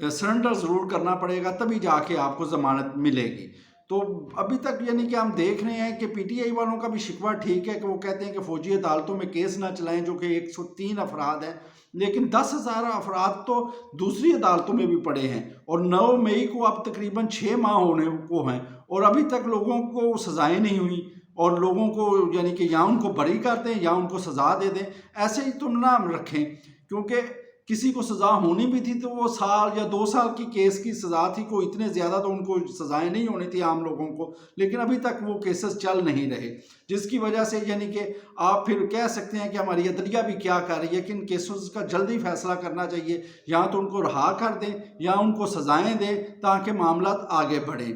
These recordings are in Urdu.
سرنڈر ضرور کرنا پڑے گا، تبھی جا کے آپ کو ضمانت ملے گی۔ تو ابھی تک یعنی کہ ہم دیکھ رہے ہیں کہ پی ٹی آئی والوں کا بھی شکوہ ٹھیک ہے کہ وہ کہتے ہیں کہ فوجی عدالتوں میں کیس نہ چلائیں، جو کہ 103 افراد ہیں، لیکن 10,000 افراد تو دوسری عدالتوں میں بھی پڑے ہیں، اور 9 مئی کو اب تقریباً 6 ماہ ہونے کو ہیں، اور ابھی تک لوگوں کو سزائیں نہیں ہوئی، اور لوگوں کو یعنی کہ یا ان کو بری کر دیں یا ان کو سزا دے دیں۔ ایسے ہی تم نہ رکھیں، کیونکہ کسی کو سزا ہونی بھی تھی تو وہ 1 سال یا 2 سال کی کیس کی سزا تھی، کوئی اتنے زیادہ تو ان کو سزائیں نہیں ہونی تھی عام لوگوں کو، لیکن ابھی تک وہ کیسز چل نہیں رہے، جس کی وجہ سے یعنی کہ آپ پھر کہہ سکتے ہیں کہ ہماری عدلیہ بھی کیا کر رہی ہے کہ ان کیسز کا جلدی فیصلہ کرنا چاہیے، یا تو ان کو رہا کر دیں یا ان کو سزائیں دیں تاکہ معاملات آگے بڑھیں۔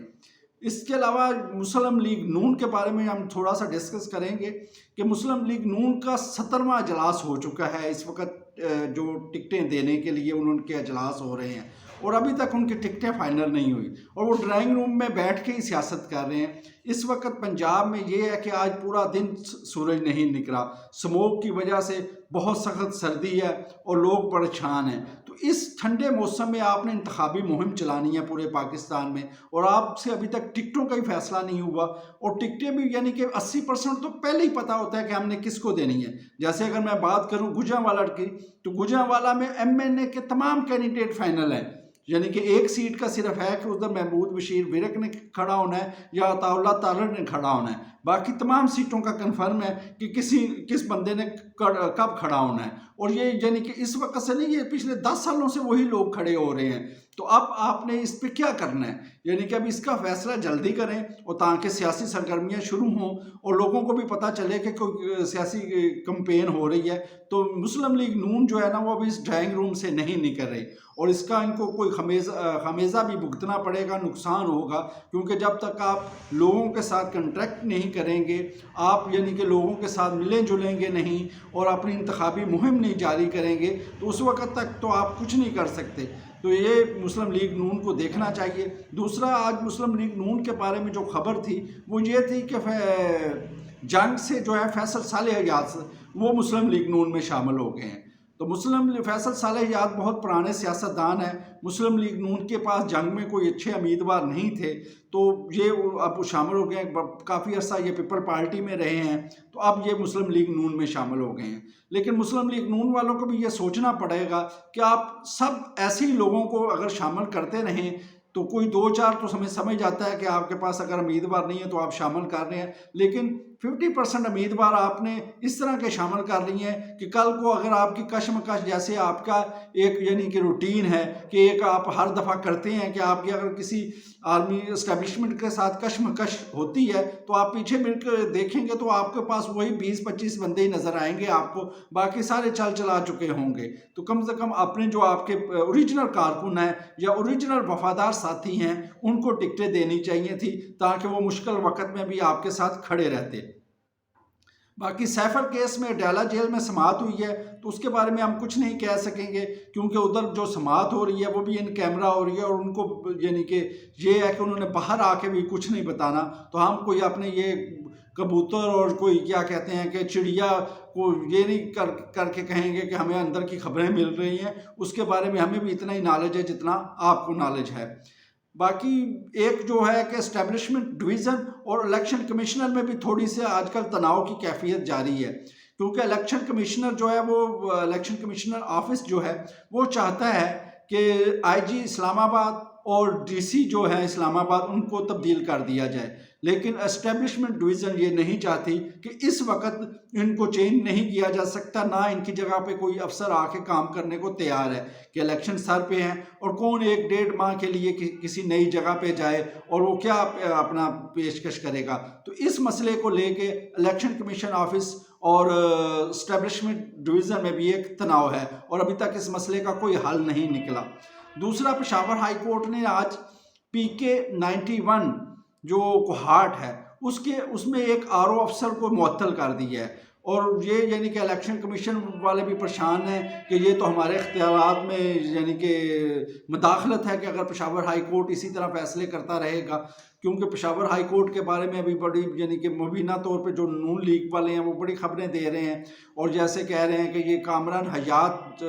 اس کے علاوہ مسلم لیگ نون کے بارے میں ہم تھوڑا سا ڈسکس کریں گے کہ مسلم لیگ نون کا 17واں اجلاس ہو چکا ہے اس وقت، جو ٹکٹیں دینے کے لیے ان کے اجلاس ہو رہے ہیں، اور ابھی تک ان کی ٹکٹیں فائنل نہیں ہوئی، اور وہ ڈرائنگ روم میں بیٹھ کے ہی سیاست کر رہے ہیں۔ اس وقت پنجاب میں یہ ہے کہ آج پورا دن سورج نہیں نکلا، سموک کی وجہ سے بہت سخت سردی ہے اور لوگ پریشان ہیں۔ تو اس ٹھنڈے موسم میں آپ نے انتخابی مہم چلانی ہے پورے پاکستان میں، اور آپ سے ابھی تک ٹکٹوں کا ہی فیصلہ نہیں ہوا، اور ٹکٹیں بھی یعنی کہ 80% تو پہلے ہی پتہ ہوتا ہے کہ ہم نے کس کو دینی ہے۔ جیسے اگر میں بات کروں گوجرانوالہ کی، تو گوجرانوالہ میں ایم این اے کے تمام کینڈیڈیٹ فائنل ہیں، یعنی کہ ایک سیٹ کا صرف ہے کہ ادھر محمود بشیر ورک نے کھڑا ہونا ہے یا عطا اللہ تارڑ نے کھڑا ہونا ہے، باقی تمام سیٹوں کا کنفرم ہے کہ کس بندے نے کب کھڑا ہونا ہے، اور یہ یعنی کہ اس وقت سے نہیں، یہ پچھلے 10 سالوں سے وہی لوگ کھڑے ہو رہے ہیں۔ تو اب آپ نے اس پہ کیا کرنا ہے، یعنی کہ اب اس کا فیصلہ جلدی کریں، اور تاکہ سیاسی سرگرمیاں شروع ہوں اور لوگوں کو بھی پتہ چلے کہ کوئی سیاسی کمپین ہو رہی ہے۔ تو مسلم لیگ نون جو ہے نا، وہ ابھی اس ڈرائنگ روم سے نہیں نکل رہی، اور اس کا ان کو کوئی خمیزہ بھی بھگتنا پڑے گا، نقصان ہوگا، کیونکہ جب تک آپ لوگوں کے ساتھ کنٹریکٹ نہیں کریں گے، آپ یعنی کہ لوگوں کے ساتھ ملیں جلیں گے نہیں اور اپنی انتخابی مہم نہیں جاری کریں گے، تو اس وقت تک تو آپ کچھ نہیں کر سکتے۔ تو یہ مسلم لیگ نون کو دیکھنا چاہیے۔ دوسرا، آج مسلم لیگ نون کے بارے میں جو خبر تھی وہ یہ تھی کہ جنگ سے جو ہے فیصل صالح حیات وہ مسلم لیگ نون میں شامل ہو گئے ہیں۔ تو فیصل صالح حیات بہت پرانے سیاستدان ہیں، مسلم لیگ نون کے پاس جنگ میں کوئی اچھے امیدوار نہیں تھے، تو یہ اب شامل ہو گئے ہیں، کافی عرصہ یہ پیپل پارٹی میں رہے ہیں، تو اب یہ مسلم لیگ نون میں شامل ہو گئے ہیں۔ لیکن مسلم لیگ نون والوں کو بھی یہ سوچنا پڑے گا کہ آپ سب ایسے ہی لوگوں کو اگر شامل کرتے رہیں تو کوئی 2-4 تو سمجھ جاتا ہے کہ آپ کے پاس اگر امیدوار نہیں ہے تو آپ شامل کر رہے ہیں، لیکن 50% امیدوار آپ نے اس طرح کے شامل کر رہی ہیں کہ کل کو اگر آپ کی کشمکش، جیسے آپ کا ایک یعنی کہ روٹین ہے کہ ایک آپ ہر دفعہ کرتے ہیں کہ آپ کی اگر کسی آرمی اسٹیبلشمنٹ کے ساتھ کشمکش ہوتی ہے تو آپ پیچھے مل کر دیکھیں گے تو آپ کے پاس وہی 20-25 بندے ہی نظر آئیں گے آپ کو، باقی سارے چلا چکے ہوں گے۔ تو کم سے کم اپنے جو آپ کے اوریجنل کارکن ہیں یا اوریجنل وفادار ساتھی ہیں ان کو ٹکٹیں دینی چاہیے تھی، تاکہ وہ مشکل وقت میں بھی آپ کے ساتھ کھڑے رہتے۔ باقی سیفر کیس میں ڈیالہ جیل میں سماعت ہوئی ہے، تو اس کے بارے میں ہم کچھ نہیں کہہ سکیں گے، کیونکہ ادھر جو سماعت ہو رہی ہے وہ بھی ان کیمرہ ہو رہی ہے، اور ان کو یعنی کہ یہ ہے کہ انہوں نے باہر آ کے بھی کچھ نہیں بتانا، تو ہم کوئی اپنے یہ کبوتر اور کوئی کیا کہتے ہیں کہ چڑیا کو یہ نہیں کر کے کہیں گے کہ ہمیں اندر کی خبریں مل رہی ہیں، اس کے بارے میں ہمیں بھی اتنا ہی نالج ہے جتنا آپ کو نالج ہے۔ باقی ایک جو ہے کہ اسٹیبلشمنٹ ڈویژن اور الیکشن کمشنر میں بھی تھوڑی سی آج کل تناؤ کی کیفیت جاری ہے، کیونکہ الیکشن کمشنر جو ہے وہ الیکشن کمشنر آفس جو ہے وہ چاہتا ہے کہ آئی جی اسلام آباد اور ڈی سی جو ہے اسلام آباد ان کو تبدیل کر دیا جائے، لیکن اسٹیبلشمنٹ ڈویژن یہ نہیں چاہتی کہ اس وقت ان کو چینج نہیں کیا جا سکتا، نہ ان کی جگہ پہ کوئی افسر آ کے کام کرنے کو تیار ہے کہ الیکشن سر پہ ہیں اور کون 1-1.5 ماہ کے لیے کسی نئی جگہ پہ جائے اور وہ کیا اپنا پیشکش کرے گا۔ تو اس مسئلے کو لے کے الیکشن کمیشن آفس اور اسٹیبلشمنٹ ڈویژن میں بھی ایک تناؤ ہے، اور ابھی تک اس مسئلے کا کوئی حل نہیں نکلا۔ دوسرا، پشاور ہائی کورٹ نے آج پی کے 91 جو کوہارٹ ہے اس میں ایک آر او افسر کو معطل کر دیا ہے، اور یہ یعنی کہ الیکشن کمیشن والے بھی پریشان ہیں کہ یہ تو ہمارے اختیارات میں یعنی کہ مداخلت ہے کہ اگر پشاور ہائی کورٹ اسی طرح فیصلے کرتا رہے گا کیونکہ پشاور ہائی کورٹ کے بارے میں ابھی بڑی یعنی کہ مبینہ طور پہ جو نون لیگ والے ہیں وہ بڑی خبریں دے رہے ہیں، اور جیسے کہہ رہے ہیں کہ یہ کامران حیات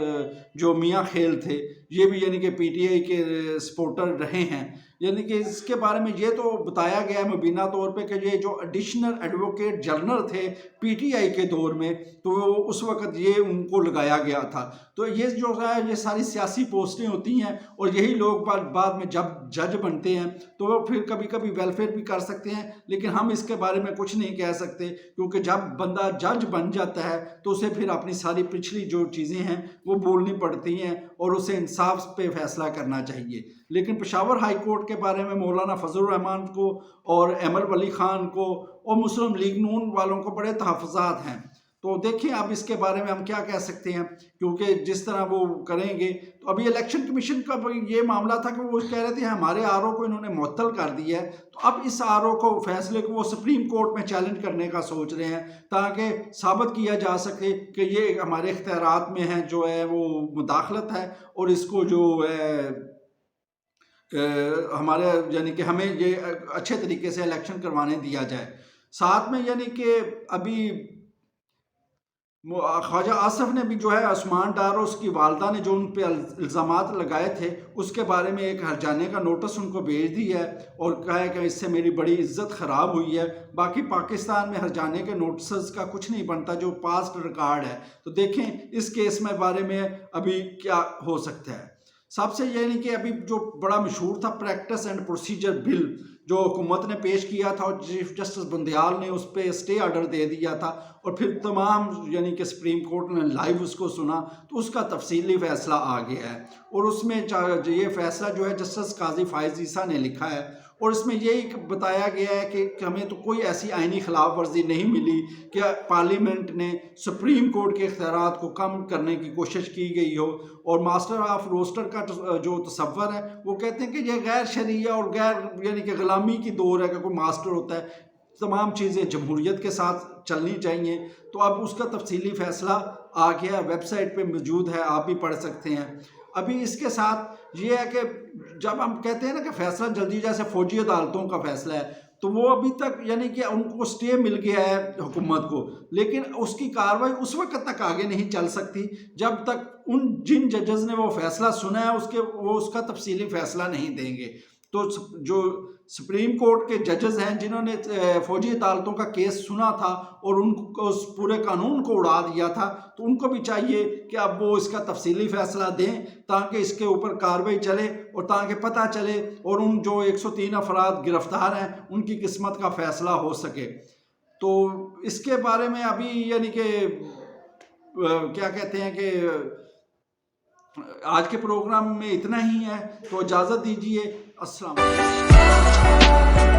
جو میاں خیل تھے یہ بھی یعنی کہ پی ٹی آئی کے سپورٹر رہے ہیں، یعنی کہ اس کے بارے میں یہ تو بتایا گیا ہے مبینہ طور پہ کہ یہ جو ایڈیشنل ایڈوکیٹ جنرل تھے پی ٹی آئی کے دور میں تو وہ اس وقت یہ ان کو لگایا گیا تھا. تو یہ جو ہے یہ ساری سیاسی پوسٹیں ہوتی ہیں، اور یہی لوگ بعد میں جب جج بنتے ہیں تو وہ پھر کبھی کبھی ویلفیئر بھی کر سکتے ہیں، لیکن ہم اس کے بارے میں کچھ نہیں کہہ سکتے کیونکہ جب بندہ جج بن جاتا ہے تو اسے پھر اپنی ساری پچھلی جو چیزیں ہیں وہ بولنی پڑتی ہیں اور اسے انصاف پہ فیصلہ کرنا چاہیے. لیکن پشاور ہائی کورٹ کے بارے میں مولانا فضل الرحمان کو اور احمد ولی خان کو اور مسلم لیگ نون والوں کو بڑے تحفظات ہیں. تو دیکھیں اب اس کے بارے میں ہم کیا کہہ سکتے ہیں، کیونکہ جس طرح وہ کریں گے تو ابھی الیکشن کمیشن کا یہ معاملہ تھا کہ وہ کہہ رہے تھے ہمارے آر او کو انہوں نے معطل کر دیا ہے، تو اب اس آر او کو فیصلے کو وہ سپریم کورٹ میں چیلنج کرنے کا سوچ رہے ہیں تاکہ ثابت کیا جا سکے کہ یہ ہمارے اختیارات میں ہیں جو ہے وہ مداخلت ہے، اور اس کو جو ہے ہمارے یعنی کہ ہمیں یہ اچھے طریقے سے الیکشن کروانے دیا جائے. ساتھ میں یعنی کہ ابھی خواجہ آصف نے بھی جو ہے عثمان ڈار اور اس کی والدہ نے جو ان پہ الزامات لگائے تھے اس کے بارے میں ایک ہرجانے کا نوٹس ان کو بھیج دی ہے اور کہا ہے کہ اس سے میری بڑی عزت خراب ہوئی ہے. باقی پاکستان میں ہرجانے کے نوٹسز کا کچھ نہیں بنتا جو پاسٹ ریکارڈ ہے. تو دیکھیں اس کیس میں بارے میں ابھی کیا ہو سکتا ہے. سب سے یعنی کہ ابھی جو بڑا مشہور تھا پریکٹس اینڈ پروسیجر بل جو حکومت نے پیش کیا تھا اور چیف جسٹس بندیال نے اس پہ اسٹے آرڈر دے دیا تھا، اور پھر تمام یعنی کہ سپریم کورٹ نے لائیو اس کو سنا تو اس کا تفصیلی فیصلہ آ گیا ہے. اور اس میں یہ فیصلہ جو ہے جسٹس قاضی فائز عیسیٰ نے لکھا ہے، اور اس میں یہی بتایا گیا ہے کہ ہمیں تو کوئی ایسی آئینی خلاف ورزی نہیں ملی کہ پارلیمنٹ نے سپریم کورٹ کے اختیارات کو کم کرنے کی کوشش کی گئی ہو. اور ماسٹر آف روسٹر کا جو تصور ہے وہ کہتے ہیں کہ یہ غیر شرعیہ اور غیر یعنی کہ غلامی کی دور ہے کہ کوئی ماسٹر ہوتا ہے، تمام چیزیں جمہوریت کے ساتھ چلنی چاہیے. تو اب اس کا تفصیلی فیصلہ آ گیا، ویب سائٹ پہ موجود ہے، آپ بھی پڑھ سکتے ہیں. ابھی اس کے ساتھ یہ ہے کہ جب ہم کہتے ہیں نا کہ فیصلہ جلدی، جیسے فوجی عدالتوں کا فیصلہ ہے تو وہ ابھی تک یعنی کہ ان کو اسٹے مل گیا ہے حکومت کو، لیکن اس کی کارروائی اس وقت تک آگے نہیں چل سکتی جب تک جن ججز نے وہ فیصلہ سنا ہے وہ اس کا تفصیلی فیصلہ نہیں دیں گے. تو جو سپریم کورٹ کے ججز ہیں جنہوں نے فوجی عدالتوں کا کیس سنا تھا اور ان کو اس پورے قانون کو اڑا دیا تھا، تو ان کو بھی چاہیے کہ اب وہ اس کا تفصیلی فیصلہ دیں تاکہ اس کے اوپر کارروائی چلے اور تاکہ پتہ چلے اور ان جو 103 افراد گرفتار ہیں ان کی قسمت کا فیصلہ ہو سکے. تو اس کے بارے میں ابھی یعنی کہ کیا کہتے ہیں کہ آج کے پروگرام میں اتنا ہی ہے، تو اجازت دیجیے. السلام علیکم.